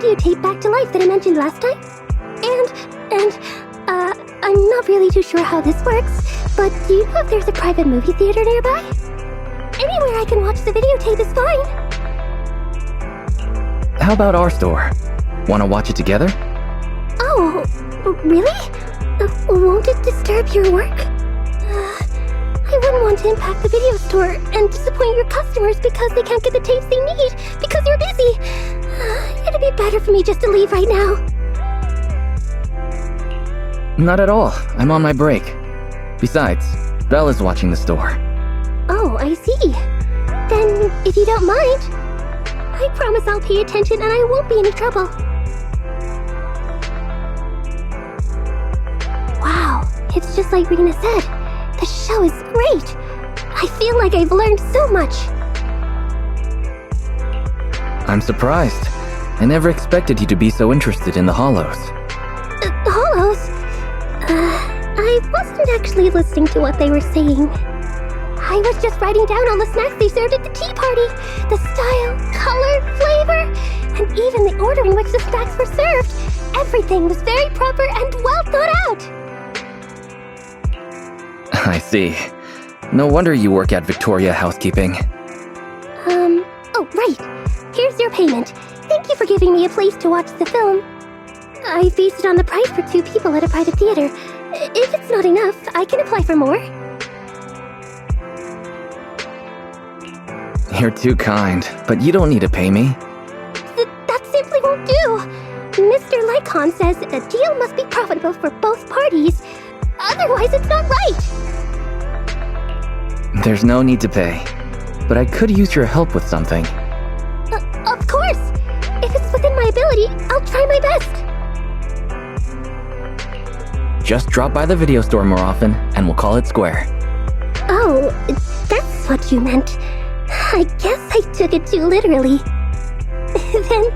videotape back to life that I mentioned last time. I'm not really too sure how this works, but do you know if there's a private movie theater nearby? Anywhere I can watch the videotape is fine. How about our store? Wanna watch it together? Oh, really? Won't it disturb your work? I wouldn't want to impact the video store and disappoint your customers because they can't get the tapes they need because you're busy. It'd be better for me just to leave right now. Not at all. I'm on my break. Besides, Bella's watching the store. Oh, I see. Then, if you don't mind, I promise I'll pay attention and I won't be in any trouble. Wow, it's just like Rena said. The show is great. I feel like I've learned so much. I'm surprised. I never expected you to be so interested in the hollows. Hollows? I wasn't actually listening to what they were saying. I was just writing down all the snacks they served at the tea party. The style, color, flavor, and even the order in which the snacks were served. Everything was very proper and well thought out. I see. No wonder you work at Victoria Housekeeping. Oh, right. Here's your payment. Thank you for giving me a place to watch the film. I based it on the price for 2 people at a private theater. If it's not enough, I can apply for more. You're too kind, but you don't need to pay me. That simply won't do. Mr. Lycon says a deal must be profitable for both parties. Otherwise, it's not right. There's no need to pay, but I could use your help with something. Of course. If it's within my ability, I'll try my best. Just drop by the video store more often, and we'll call it square. Oh, that's what you meant. I guess I took it too literally. Then,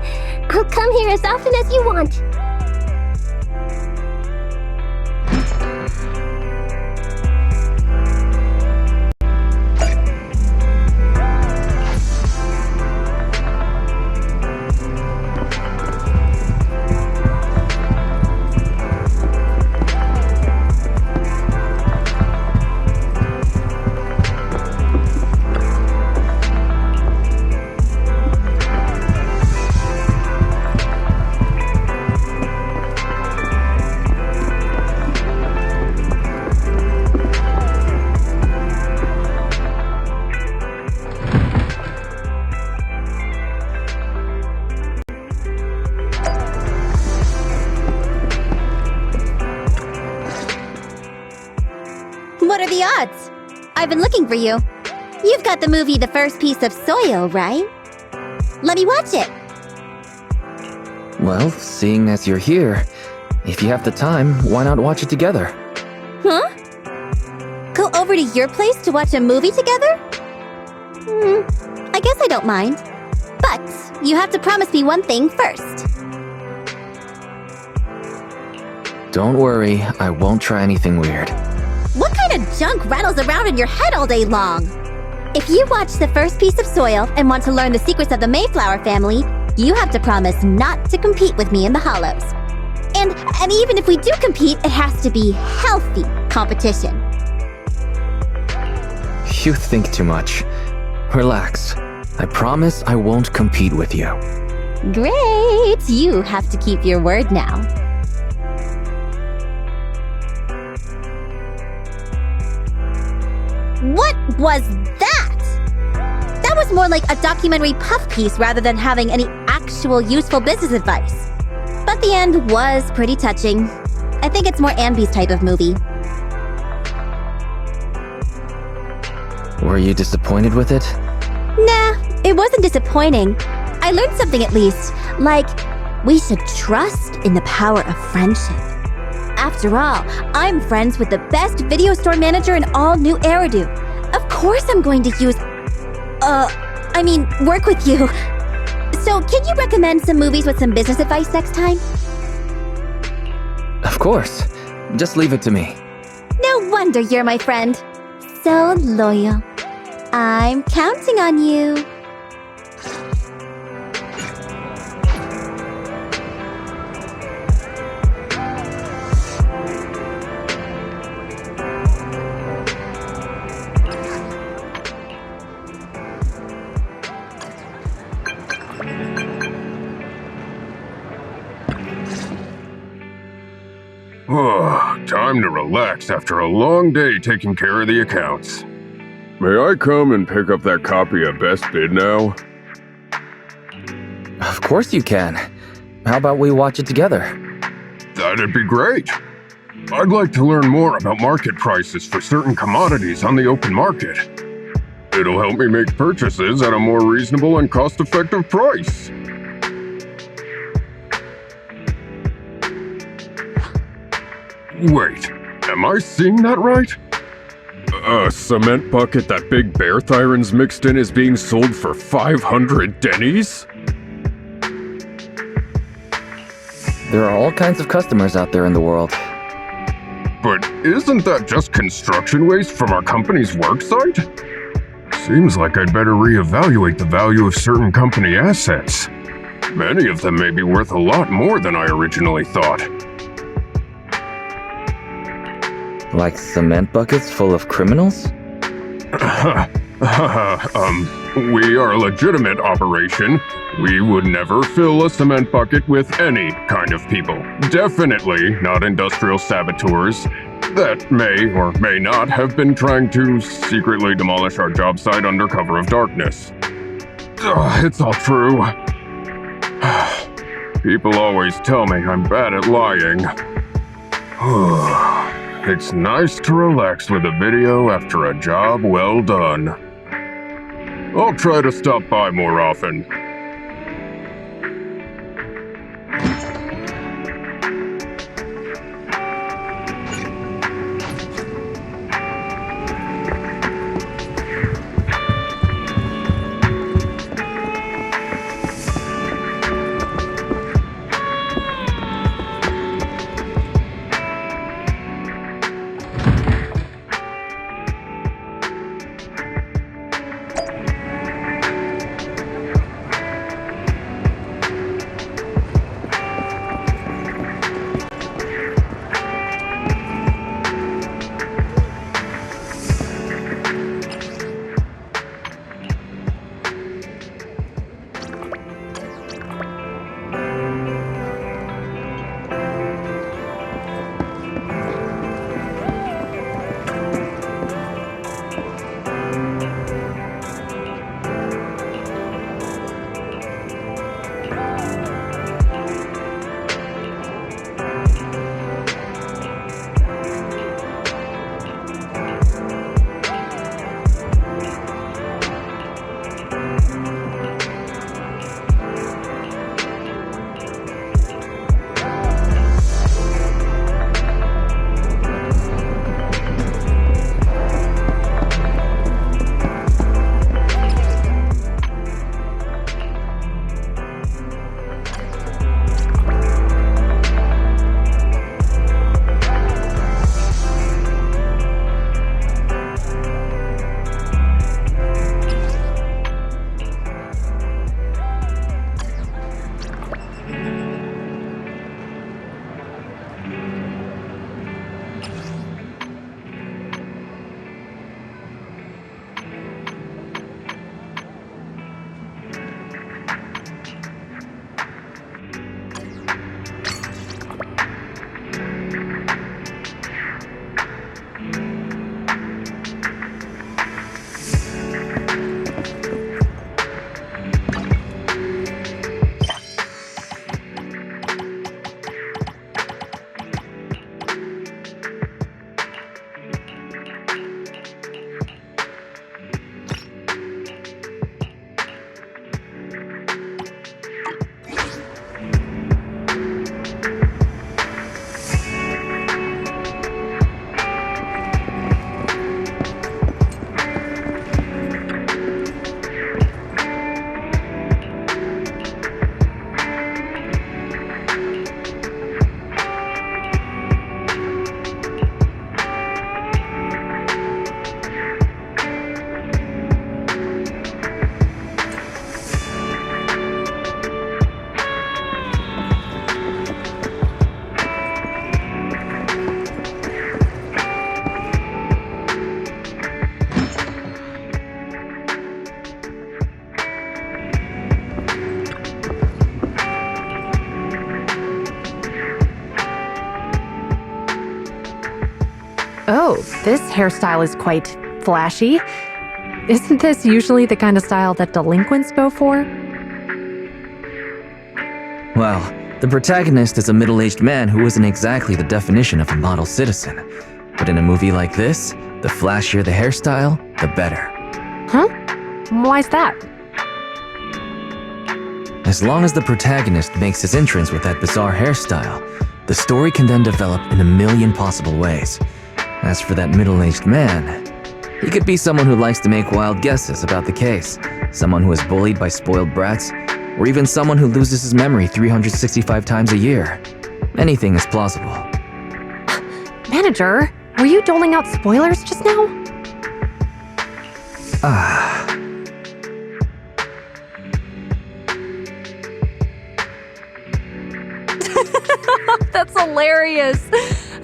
I'll come here as often as you want. What are the odds? I've been looking for you. You've got the movie The First Piece of Soil, right? Let me watch it. Well, seeing as you're here, if you have the time, why not watch it together? Huh? Go over to your place to watch a movie together? I guess I don't mind. But you have to promise me one thing first. Don't worry, I won't try anything weird. What kind of junk rattles around in your head all day long? If you watch The First Piece of Soil and want to learn the secrets of the Mayflower family, you have to promise not to compete with me in the Hollows. And even if we do compete, it has to be healthy competition. You think too much. Relax. I promise I won't compete with you. Great! You have to keep your word now. What was that? That was more like a documentary puff piece rather than having any actual useful business advice. But the end was pretty touching. I think it's more Anby's type of movie. Were you disappointed with it? Nah, it wasn't disappointing. I learned something at least, like we should trust in the power of friendship. After all, I'm friends with the best video store manager in all New Eridu. Of course I'm going to work with you. So, can you recommend some movies with some business advice next time? Of course. Just leave it to me. No wonder you're my friend. So loyal. I'm counting on you. Time to relax after a long day taking care of the accounts. May I come and pick up that copy of Best Bid now? Of course you can. How about we watch it together? That'd be great. I'd like to learn more about market prices for certain commodities on the open market. It'll help me make purchases at a more reasonable and cost-effective price. Wait, am I seeing that right? A cement bucket that Big Bear Thyron's mixed in is being sold for 500 dennies? There are all kinds of customers out there in the world. But isn't that just construction waste from our company's worksite? Seems like I'd better reevaluate the value of certain company assets. Many of them may be worth a lot more than I originally thought. Like cement buckets full of criminals? We are a legitimate operation. We would never fill a cement bucket with any kind of people. Definitely not industrial saboteurs that may or may not have been trying to secretly demolish our job site under cover of darkness. It's all true. People always tell me I'm bad at lying. It's nice to relax with a video after a job well done. I'll try to stop by more often. Oh, this hairstyle is quite flashy. Isn't this usually the kind of style that delinquents go for? Well, the protagonist is a middle-aged man who isn't exactly the definition of a model citizen. But in a movie like this, the flashier the hairstyle, the better. Huh? Why's that? As long as the protagonist makes his entrance with that bizarre hairstyle, the story can then develop in a million possible ways. As for that middle-aged man, he could be someone who likes to make wild guesses about the case, someone who is bullied by spoiled brats, or even someone who loses his memory 365 times a year. Anything is plausible. Manager, were you doling out spoilers just now? That's hilarious.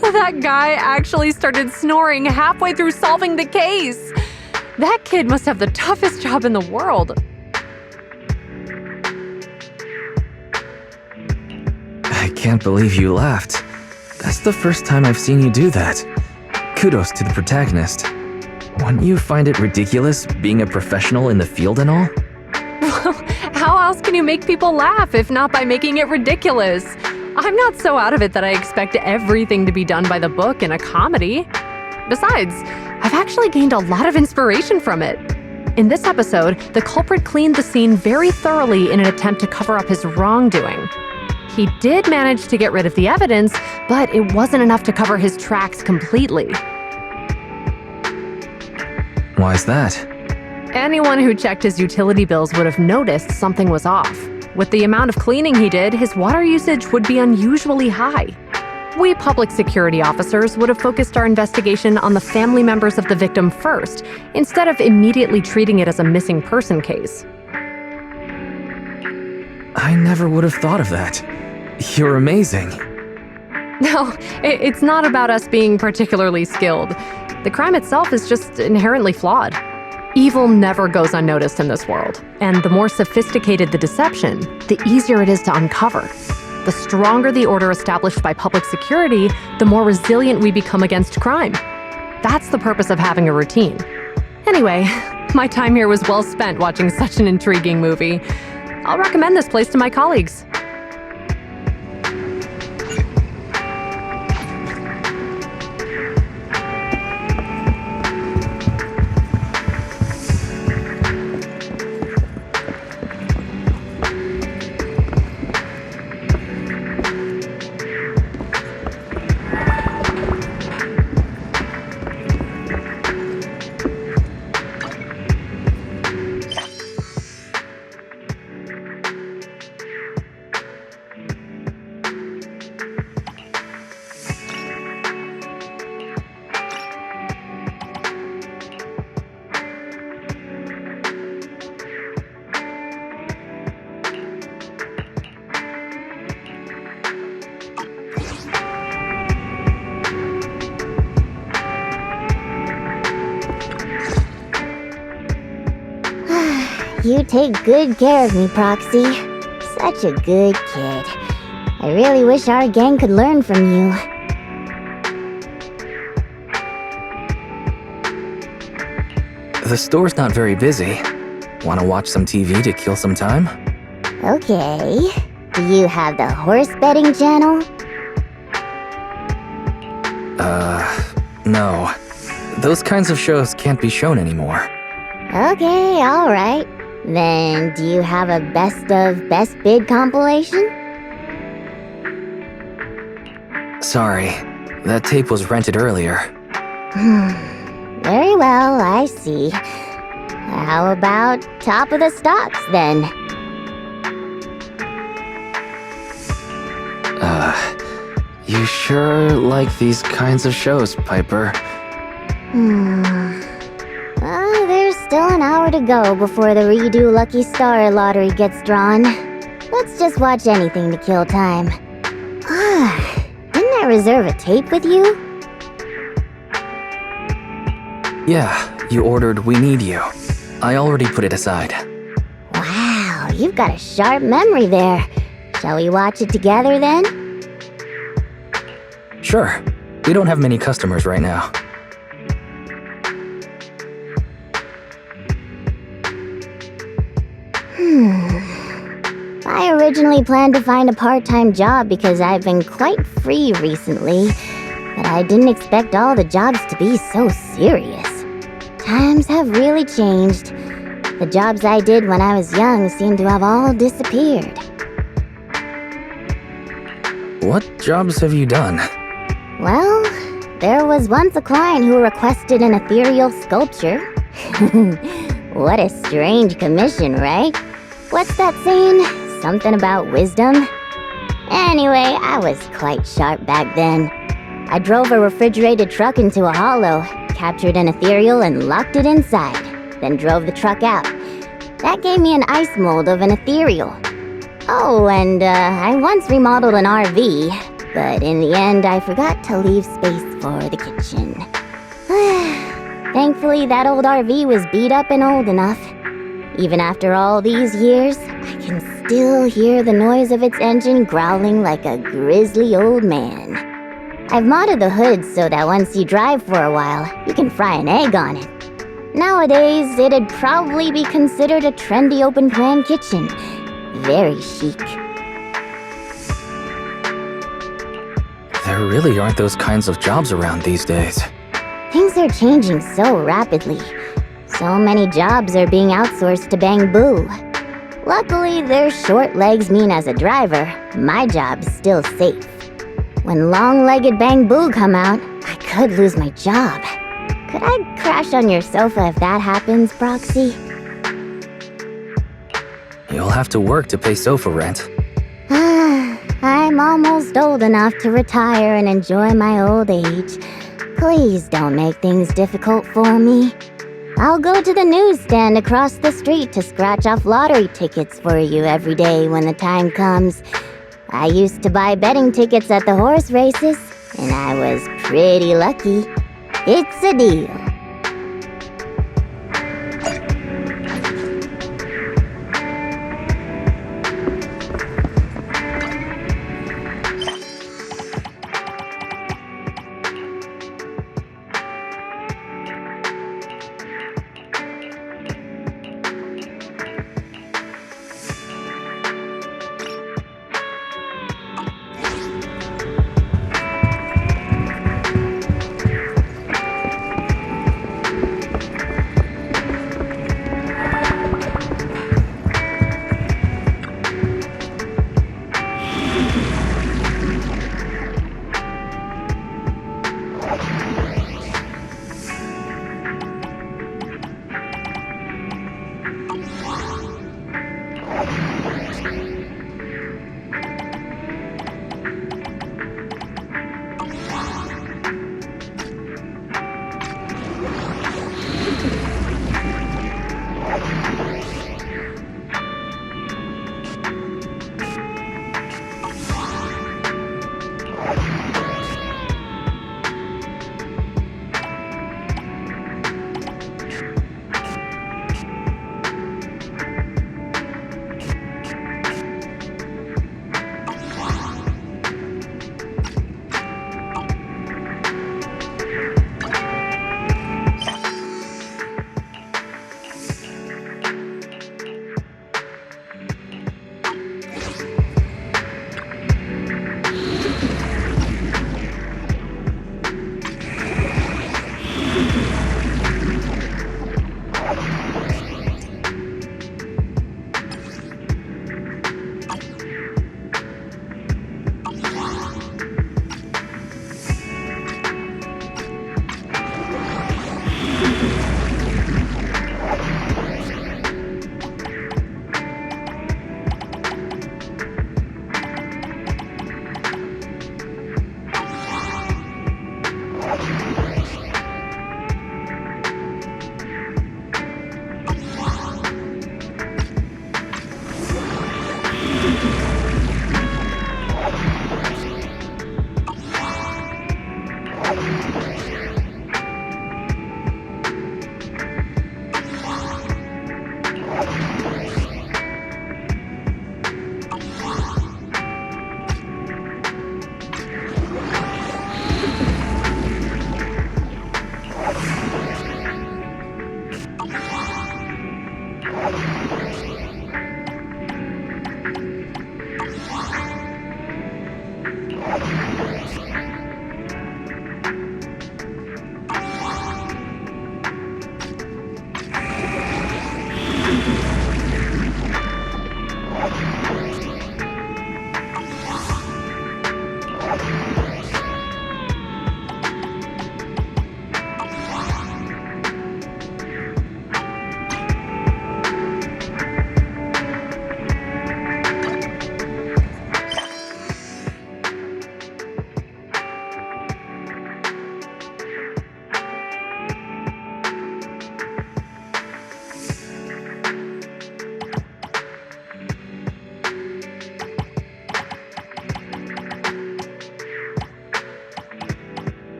That guy actually started snoring halfway through solving the case. That kid must have the toughest job in the world. I can't believe you laughed. That's the first time I've seen you do that. Kudos to the protagonist. Wouldn't you find it ridiculous being a professional in the field and all? How else can you make people laugh if not by making it ridiculous? I'm not so out of it that I expect everything to be done by the book in a comedy. Besides, I've actually gained a lot of inspiration from it. In this episode, the culprit cleaned the scene very thoroughly in an attempt to cover up his wrongdoing. He did manage to get rid of the evidence, but it wasn't enough to cover his tracks completely. Why's that? Anyone who checked his utility bills would have noticed something was off. With the amount of cleaning he did, his water usage would be unusually high. We public security officers would have focused our investigation on the family members of the victim first, instead of immediately treating it as a missing person case. I never would have thought of that. You're amazing. No, it's not about us being particularly skilled. The crime itself is just inherently flawed. Evil never goes unnoticed in this world, and the more sophisticated the deception, the easier it is to uncover. The stronger the order established by public security, the more resilient we become against crime. That's the purpose of having a routine. Anyway, my time here was well spent watching such an intriguing movie. I'll recommend this place to my colleagues. You take good care of me, Proxy. Such a good kid. I really wish our gang could learn from you. The store's not very busy. Want to watch some TV to kill some time? Okay. Do you have the horse betting channel? No. Those kinds of shows can't be shown anymore. Okay, alright. Then, do you have a best of best bid compilation? Sorry, that tape was rented earlier. Very well, I see. How about top of the stocks, then? You sure like these kinds of shows, Piper? There's still an hour to go before the redo Lucky Star lottery gets drawn. Let's just watch anything to kill time. Didn't I reserve a tape with you? Yeah, you ordered We Need You. I already put it aside. Wow, you've got a sharp memory there. Shall we watch it together then? Sure. We don't have many customers right now. I originally planned to find a part-time job because I've been quite free recently, but I didn't expect all the jobs to be so serious. Times have really changed. The jobs I did when I was young seem to have all disappeared. What jobs have you done? Well, there was once a client who requested an ethereal sculpture. What a strange commission, right? What's that saying? Something about wisdom? Anyway, I was quite sharp back then. I drove a refrigerated truck into a hollow, captured an ethereal and locked it inside, then drove the truck out. That gave me an ice mold of an ethereal. Oh, and I once remodeled an RV, but in the end I forgot to leave space for the kitchen. Thankfully, that old RV was beat up and old enough. Even after all these years, I can still hear the noise of its engine growling like a grizzly old man. I've modded the hood so that once you drive for a while, you can fry an egg on it. Nowadays, it'd probably be considered a trendy open-plan kitchen. Very chic. There really aren't those kinds of jobs around these days. Things are changing so rapidly. So many jobs are being outsourced to Bamboo. Luckily, their short legs mean as a driver, my job's still safe. When long-legged Bamboo come out, I could lose my job. Could I crash on your sofa if that happens, Proxy? You'll have to work to pay sofa rent. I'm almost old enough to retire and enjoy my old age. Please don't make things difficult for me. I'll go to the newsstand across the street to scratch off lottery tickets for you every day when the time comes. I used to buy betting tickets at the horse races, and I was pretty lucky. It's a deal.